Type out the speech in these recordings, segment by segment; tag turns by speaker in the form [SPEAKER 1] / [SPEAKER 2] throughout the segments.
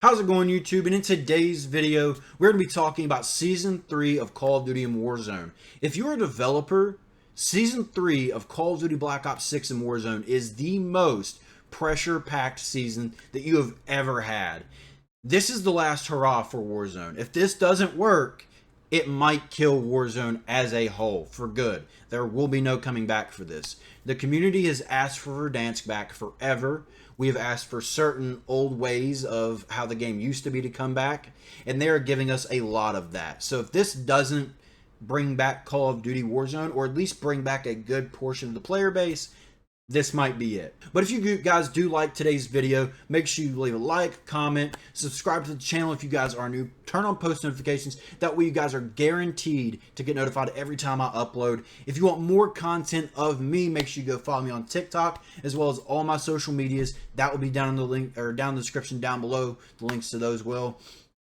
[SPEAKER 1] How's it going, YouTube? And in today's video, we're going to be talking about Season 3 of Call of Duty and Warzone. If you're a developer, Season 3 of Call of Duty Black Ops 6 and Warzone is the most pressure-packed season that you have ever had. This is the last hurrah for Warzone. If this doesn't work, it might kill Warzone as a whole for good. There will be no coming back for this. The community has asked for Verdansk back forever. We have asked for certain old ways of how the game used to be to come back, and they are giving us a lot of that. So if this doesn't bring back Call of Duty Warzone, or at least bring back a good portion of the player base, this might be it. But if you guys do like today's video, make sure you leave a like, comment, subscribe to the channel if you guys are new, turn on post notifications. That way you guys are guaranteed to get notified every time I upload. If you want more content of me, make sure you go follow me on TikTok as well as all my social medias. That will be down in the link or down in the description down below. The links to those will.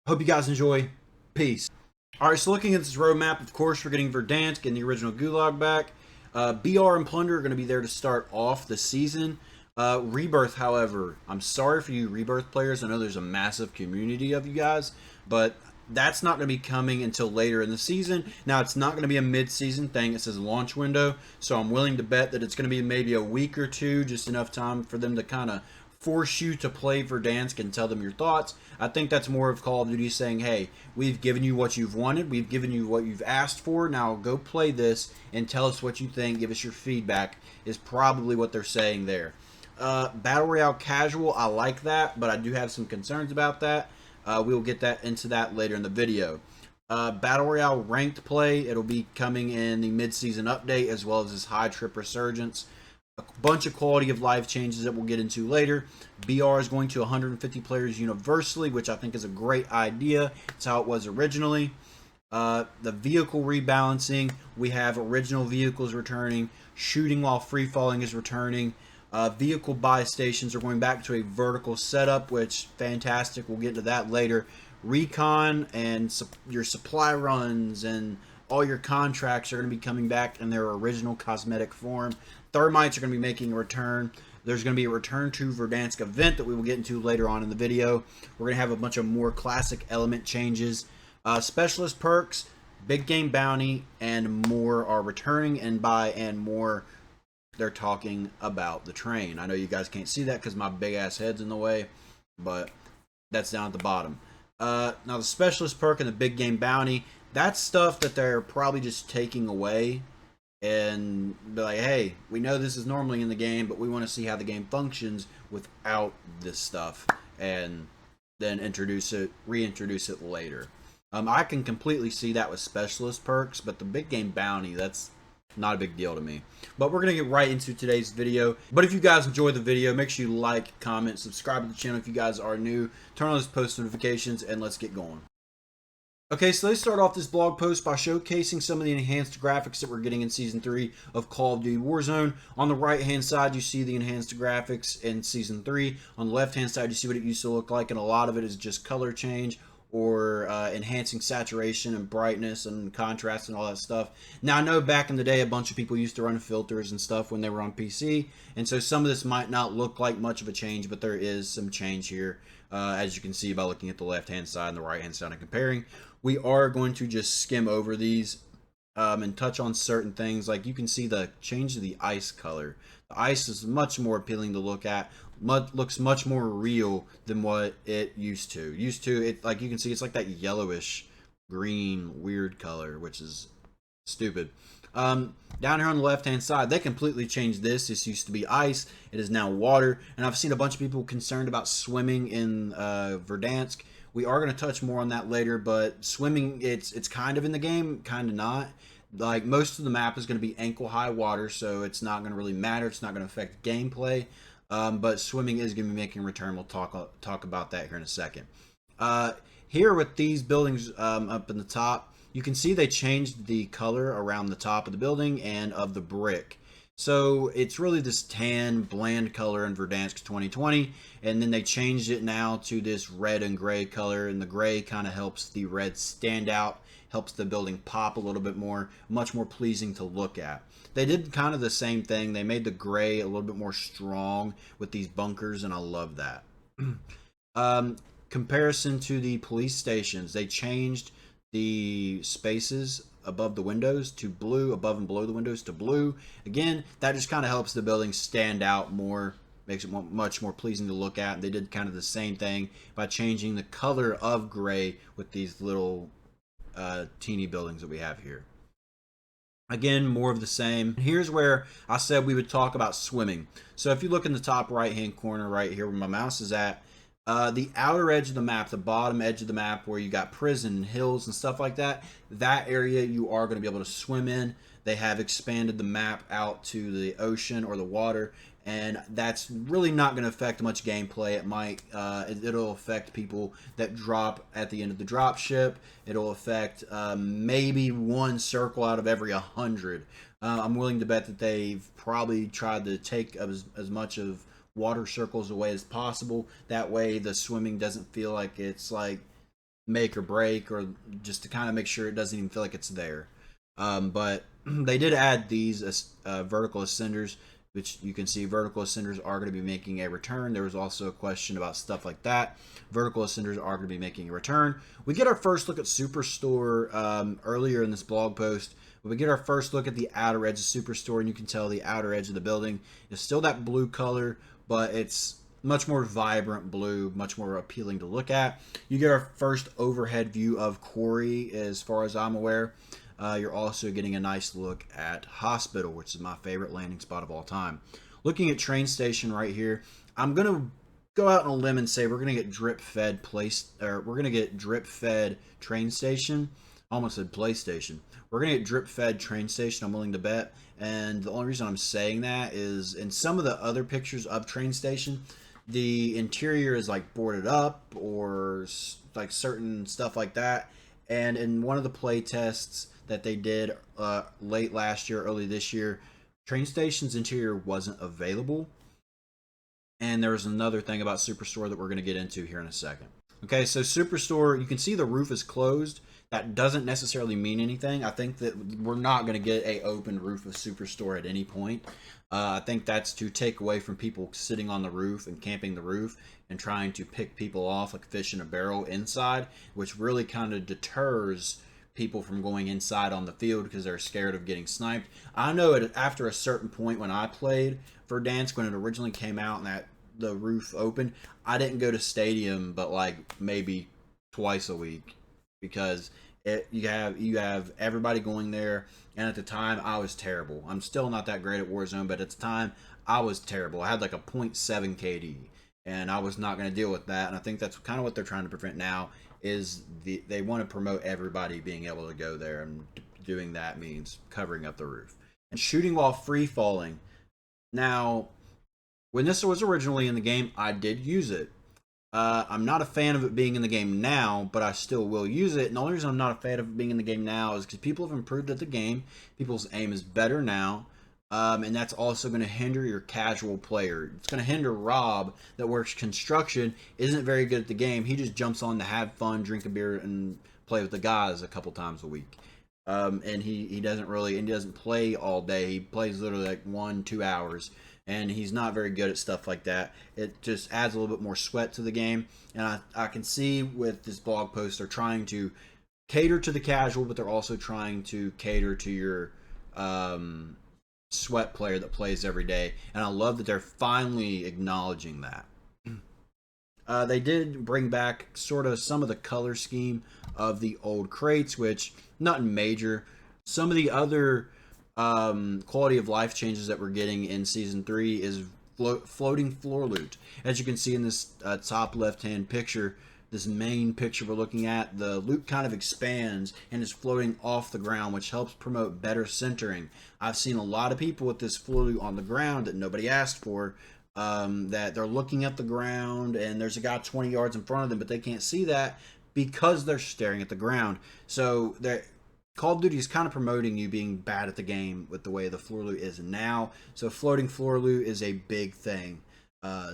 [SPEAKER 1] Hope you guys enjoy. Peace. Alright, so looking at this roadmap, of course, we're getting Verdansk and the original Gulag back. BR and Plunder are going to be there to start off the season. Rebirth, however, I'm sorry for you Rebirth players. I know there's a massive community of you guys, but that's not going to be coming until later in the season. Now, it's not going to be a mid-season thing. It says launch window, so I'm willing to bet that it's going to be maybe a week or two, just enough time for them to kind of force you to play Verdansk and tell them your thoughts. I think that's more of Call of Duty saying, hey, we've given you what you've wanted, we've given you what you've asked for, now go play this and tell us what you think, give us your feedback, is probably what they're saying there. Battle Royale Casual, I like that, but I do have some concerns about that. We'll get into that later in the video. Battle Royale Ranked Play, it'll be coming in the mid-season update as well as this High Trip Resurgence. A bunch of quality of life changes that we'll get into later. BR is going to 150 players universally, which I think is a great idea. It's how it was originally. The vehicle rebalancing, we have original vehicles returning. Shooting while free falling is returning. Vehicle buy stations are going back to a vertical setup, which fantastic. We'll get into that later. Recon and your supply runs and all your contracts are going to be coming back in their original cosmetic form. Thermites are going to be making a return. There's going to be a return to Verdansk event that we will get into later on in the video. We're going to have a bunch of more classic element changes. Specialist perks, big game bounty, and more are returning. And by and more, they're talking about the train. I know you guys can't see that because my big ass head's in the way, but that's down at the bottom. Now the specialist perk and the big game bounty, that's stuff that they're probably just taking away and be like, hey, we know this is normally in the game, but we want to see how the game functions without this stuff, and then reintroduce it later. I can completely see that with specialist perks, but the big game bounty, that's not a big deal to me. But we're going to get right into today's video. But if you guys enjoy the video, make sure you like, comment, subscribe to the channel if you guys are new, turn on those post notifications, and let's get going. Okay, so let's start off this blog post by showcasing some of the enhanced graphics that we're getting in Season 3 of Call of Duty Warzone. On the right-hand side, you see the enhanced graphics in Season 3. On the left-hand side, you see what it used to look like, and a lot of it is just color change or enhancing saturation and brightness and contrast and all that stuff. Now, I know back in the day, a bunch of people used to run filters and stuff when they were on PC, and so some of this might not look like much of a change, but there is some change here, as you can see by looking at the left-hand side and the right-hand side and comparing. We are going to just skim over these and touch on certain things. Like you can see the change to the ice color. The ice is much more appealing to look at. Looks much more real than what it used to. Like you can see, it's like that yellowish green weird color, which is stupid. Down here on the left hand side, they completely changed this. This used to be ice, it is now water, and I've seen a bunch of people concerned about swimming in Verdansk. We are going to touch more on that later, but swimming, it's kind of in the game, kind of not. Like most of the map is going to be ankle high water, so it's not going to really matter. It's not going to affect gameplay, but swimming is going to be making a return. We'll talk about that here in a second. Here with these buildings up in the top, you can see they changed the color around the top of the building and of the brick. So it's really this tan, bland color in Verdansk 2020, and then they changed it now to this red and gray color, and the gray kind of helps the red stand out, helps the building pop a little bit more, much more pleasing to look at. They did kind of the same thing. They made the gray a little bit more strong with these bunkers, and I love that. comparison to the police stations, they changed the spaces above the windows to blue, above and below the windows to blue. Again, that just kind of helps the building stand out more, makes it much more pleasing to look at. They did kind of the same thing by changing the color of gray with these little teeny buildings that we have here. Again, more of the same. Here's where I said we would talk about swimming. So if you look in the top right hand corner right here where my mouse is at, the outer edge of the map, the bottom edge of the map where you got prison and hills and stuff like that, that area you are going to be able to swim in. They have expanded the map out to the ocean or the water, and that's really not going to affect much gameplay. It might, it'll affect people that drop at the end of the drop ship. It'll affect maybe one circle out of every 100. I'm willing to bet that they've probably tried to take as much of water circles away as possible. That way the swimming doesn't feel like it's like make or break, or just to kind of make sure it doesn't even feel like it's there. But they did add these vertical ascenders, which you can see vertical ascenders are going to be making a return. There was also a question about stuff like that. Vertical ascenders are going to be making a return. We get our first look at Superstore earlier in this blog post. We get our first look at the outer edge of Superstore, and you can tell the outer edge of the building is still that blue color, but it's much more vibrant blue, much more appealing to look at. You get our first overhead view of Quarry, as far as I'm aware. You're also getting a nice look at Hospital, which is my favorite landing spot of all time. Looking at Train Station right here, I'm going to go out on a limb and say we're going to get drip-fed we're going to get drip-fed Train Station. I almost said PlayStation. We're going to get drip-fed Train Station, I'm willing to bet. And the only reason I'm saying that is in some of the other pictures of Train Station, the interior is like boarded up or like certain stuff like that. And in one of the play tests that they did late last year, early this year, Train Station's interior wasn't available. And there was another thing about Superstore that we're going to get into here in a second. Okay, so Superstore, you can see the roof is closed. That doesn't necessarily mean anything. I think that we're not going to get a open roof of Superstore at any point. I think that's to take away from people sitting on the roof and camping the roof and trying to pick people off like fish in a barrel inside, which really kind of deters people from going inside on the field because they're scared of getting sniped. I know after a certain point when I played for Dansk, when it originally came out and that the roof opened, I didn't go to stadium but like maybe twice a week because you have everybody going there, and at the time I was terrible. I'm still not that great at Warzone, but at the time I was terrible. I had like a 0.7 KD, and I was not going to deal with that. And I think that's kind of what they're trying to prevent now. Is they want to promote everybody being able to go there, and doing that means covering up the roof and shooting while free falling. Now, when this was originally in the game, I did use it. I'm not a fan of it being in the game now, but I still will use it. And the only reason I'm not a fan of it being in the game now is because people have improved at the game. People's aim is better now. And that's also going to hinder your casual player. It's going to hinder Rob, that works construction, isn't very good at the game. He just jumps on to have fun, drink a beer, and play with the guys a couple times a week. And he doesn't play all day. He plays literally like 1-2 hours. And he's not very good at stuff like that. It just adds a little bit more sweat to the game. And I can see with this blog post, they're trying to cater to the casual, but they're also trying to cater to your sweat player that plays every day. And I love that they're finally acknowledging that. They did bring back sort of some of the color scheme of the old crates, which nothing major. Some of the other quality of life changes that we're getting in Season 3 is floating floor loot. As you can see in this top left hand picture, this main picture we're looking at, the loot kind of expands and is floating off the ground, which helps promote better centering. I've seen a lot of people with this floor loot on the ground that nobody asked for, that they're looking at the ground and there's a guy 20 yards in front of them, but they can't see that because they're staring at the ground. So Call of Duty is kind of promoting you being bad at the game with the way the floor loot is now. So floating floor loot is a big thing.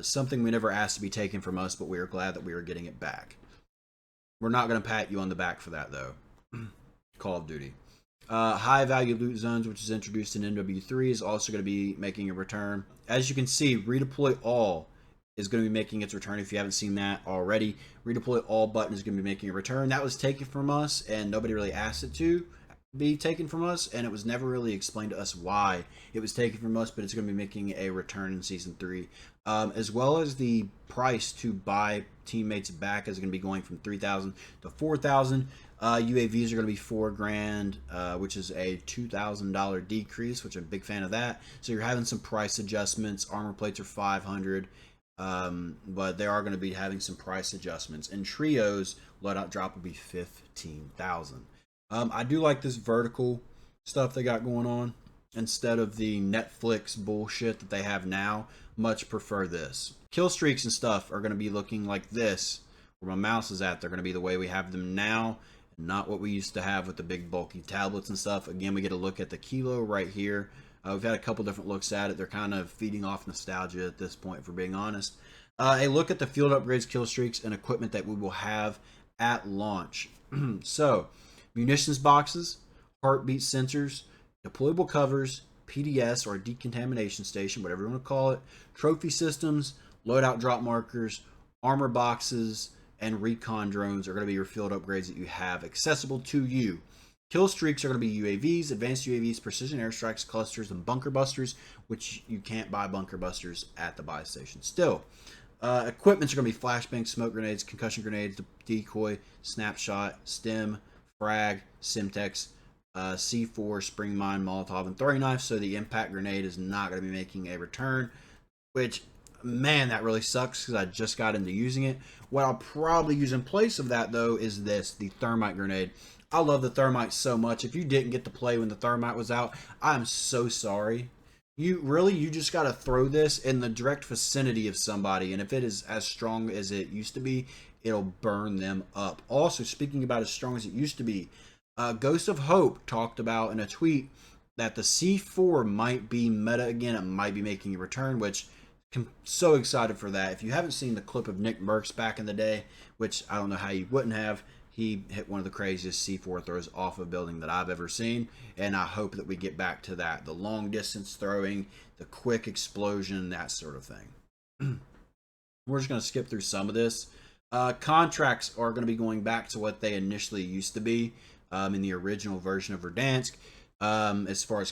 [SPEAKER 1] Something we never asked to be taken from us, but we are glad that we are getting it back. We're not going to pat you on the back for that, though. Call of Duty. High value loot zones, which is introduced in MW3, is also going to be making a return. As you can see, redeploy all is going to be making its return. If you haven't seen that already, redeploy all button is going to be making a return. That was taken from us, and nobody really asked it to be taken from us, and it was never really explained to us why it was taken from us, but it's going to be making a return in Season 3. As well as the price to buy teammates back is going to be going from 3,000 to 4,000. UAVs are going to be $4,000, which is a $2,000 decrease, which I'm a big fan of that. So you're having some price adjustments. Armor plates are 500, but they are going to be having some price adjustments. And trios loadout drop will be 15,000. I do like this vertical stuff they got going on instead of the Netflix bullshit that they have now. Much prefer this. Kill streaks and stuff are going to be looking like this. Where my mouse is at, they're going to be the way we have them now, not what we used to have with the big bulky tablets and stuff. Again, we get a look at the kilo right here. We've had a couple different looks at it. They're kind of feeding off nostalgia at this point, for being honest. A look at the field upgrades, kill streaks, and equipment that we will have at launch. So, munitions boxes, heartbeat sensors, deployable covers, PDS or decontamination station, whatever you want to call it, trophy systems, loadout drop markers, armor boxes, and recon drones are going to be your field upgrades that you have accessible to you. Kill streaks are going to be UAVs, advanced UAVs, precision airstrikes, clusters, and bunker busters, which you can't buy bunker busters at the buy station still. Equipments are going to be flashbangs, smoke grenades, concussion grenades, decoy, snapshot, stem, frag, Simtex, C4, spring mine, Molotov, and throwing knife. So the impact grenade is not going to be making a return, which, man, that really sucks because I just got into using it. What I'll probably use in place of that, though, is this, the thermite grenade. I love the thermite so much. If you didn't get to play when the thermite was out, I'm so sorry. You just got to throw this in the direct vicinity of somebody, and if it is as strong as it used to be, it'll burn them up. Also, speaking about as strong as it used to be, Ghost of Hope talked about in a tweet that the C4 might be meta again. It might be making a return, which I'm so excited for that. If you haven't seen the clip of Nick Merckx back in the day, which I don't know how you wouldn't have, he hit one of the craziest C4 throws off a building that I've ever seen, and I hope that we get back to that. The long distance throwing, the quick explosion, that sort of thing. We're just going to skip through some of this. Contracts are going to be going back to what they initially used to be in the original version of Verdansk, as far as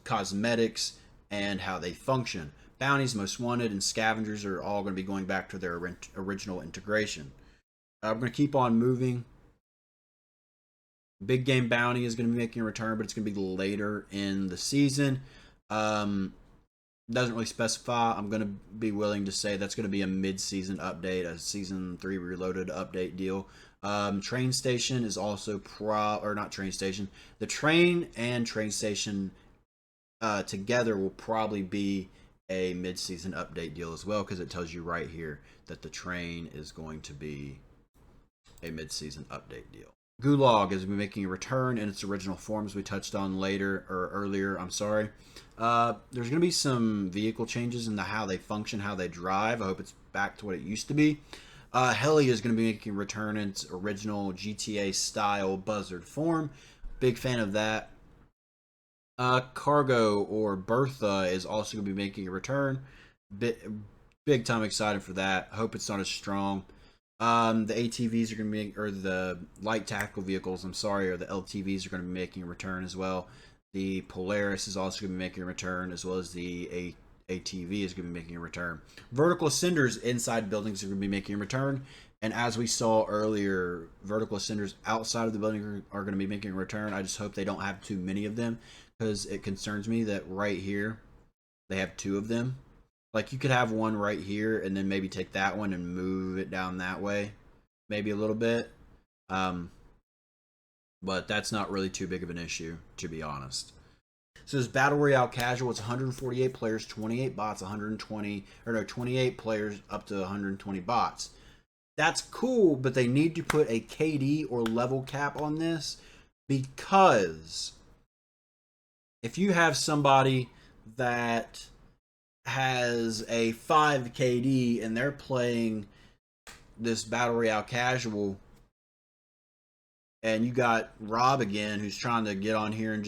[SPEAKER 1] cosmetics and how they function. Bounties, most wanted, and scavengers are all going to be going back to their original integration. We're going to keep on moving. Big game bounty is going to be making a return, but it's going to be later in the season. Doesn't really specify. I'm going to be willing to say that's going to be a mid-season update, a Season 3 Reloaded update deal. Train station is also not train station. The train and train station together will probably be a mid-season update deal as well, because it tells you right here that the train is going to be a mid-season update deal. Gulag is making a return in its original form, as we touched on earlier. I'm sorry. There's going to be some vehicle changes in how they function, how they drive. I hope it's back to what it used to be. Heli is going to be making a return in its original GTA style buzzard form. Big fan of that. Cargo or Bertha is also going to be making a return. Big time excited for that. Hope it's not as strong. The ATVs are going to be, or the light tactical vehicles, I'm sorry, or the LTVs are going to be making a return as well. The Polaris is also going to be making a return, as well as the ATV is going to be making a return. Vertical ascenders inside buildings are going to be making a return. And as we saw earlier, vertical ascenders outside of the building are going to be making a return. I just hope they don't have too many of them, because it concerns me that right here they have two of them. Like, you could have one right here and then maybe take that one and move it down that way, maybe a little bit. But that's not really too big of an issue, to be honest. So this Battle Royale Casual, it's 148 players, 28 bots, 28 players up to 120 bots. That's cool, but they need to put a KD or level cap on this, because if you have somebody that has a 5 KD and they're playing this Battle Royale Casual, and you got Rob again, who's trying to get on here and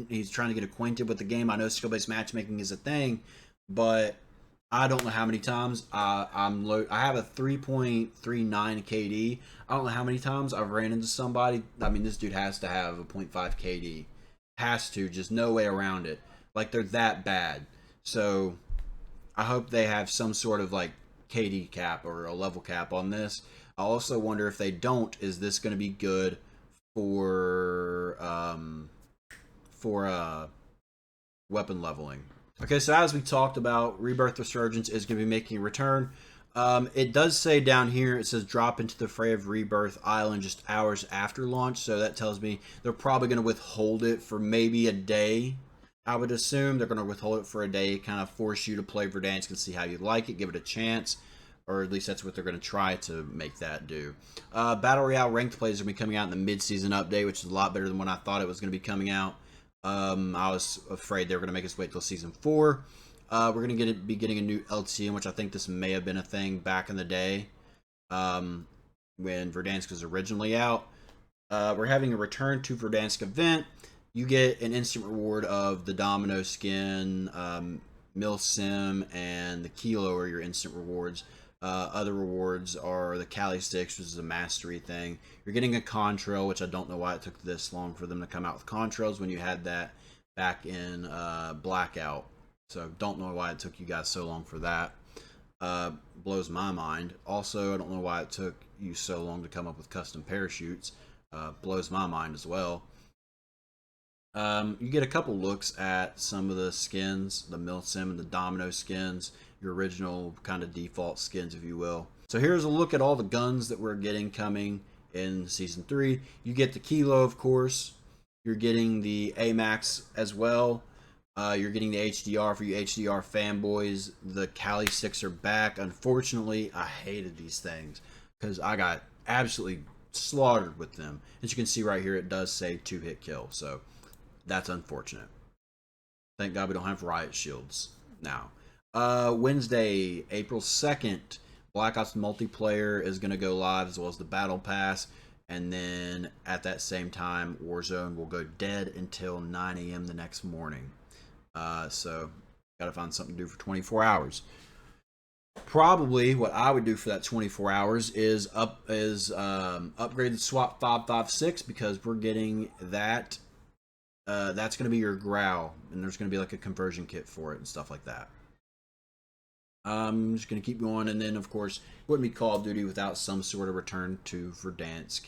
[SPEAKER 1] he's trying to get acquainted with the game. I know skill-based matchmaking is a thing, but I don't know how many times I have a 3.39 KD. I don't know how many times I've ran into somebody. I mean, this dude has to have a .5 KD. Has to, just no way around it. Like, they're that bad. So I hope they have some sort of like KD cap or a level cap on this. I also wonder if they don't, is this going to be good for weapon leveling? Okay, so as we talked about, Rebirth Resurgence is going to be making a return. It does say down here, it says drop into the fray of Rebirth Island just hours after launch. So that tells me they're probably going to withhold it for maybe a day. I would assume they're going to withhold it for a day, kind of force you to play Verdansk and see how you like it, give it a chance. Or at least that's what they're going to try to make that do. Battle Royale ranked plays are going to be coming out in the mid-season update, which is a lot better than when I thought it was going to be coming out. I was afraid they were going to make us wait till Season 4. We're going to be getting a new LTM, which I think this may have been a thing back in the day when Verdansk was originally out. We're having a Return to Verdansk event. You get an instant reward of the Domino skin, Milsim, and the Kilo are your instant rewards. Other rewards are the Cali Sticks, which is a mastery thing. You're getting a contrail, which I don't know why it took this long for them to come out with contrails when you had that back in Blackout. So don't know why it took you guys so long for that. Blows my mind. Also, I don't know why it took you so long to come up with custom parachutes. Blows my mind as well. You get a couple looks at some of the skins, the Milsim and the Domino skins, your original kind of default skins, if you will. So here's a look at all the guns that we're getting coming in Season 3. You get the Kilo, of course. You're getting the AMAX as well. You're getting the HDR for you HDR fanboys. The Cali Sticks are back. Unfortunately, I hated these things because I got absolutely slaughtered with them. As you can see right here, it does say 2-hit kill. So that's unfortunate. Thank God we don't have riot shields now. Wednesday, April 2nd, Black Ops multiplayer is going to go live, as well as the Battle Pass. And then at that same time, Warzone will go dead until 9 a.m. the next morning. So got to find something to do for 24 hours. Probably what I would do for that 24 hours is upgrade the SWAT 556, because we're getting that. That's going to be your Growl, and there's going to be like a conversion kit for it and stuff like that. I'm just going to keep going, and then of course wouldn't be Call of Duty without some sort of Return to Verdansk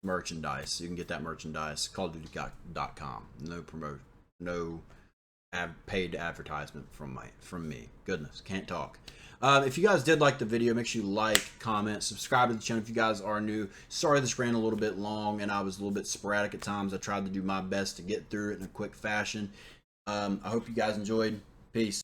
[SPEAKER 1] merchandise. You can get that merchandise, callofduty.com. No promote, no paid advertisement from me. Goodness, can't talk. If you guys did like the video, make sure you like, comment, subscribe to the channel if you guys are new. Sorry this ran a little bit long and I was a little bit sporadic at times. I tried to do my best to get through it in a quick fashion. I hope you guys enjoyed. Peace.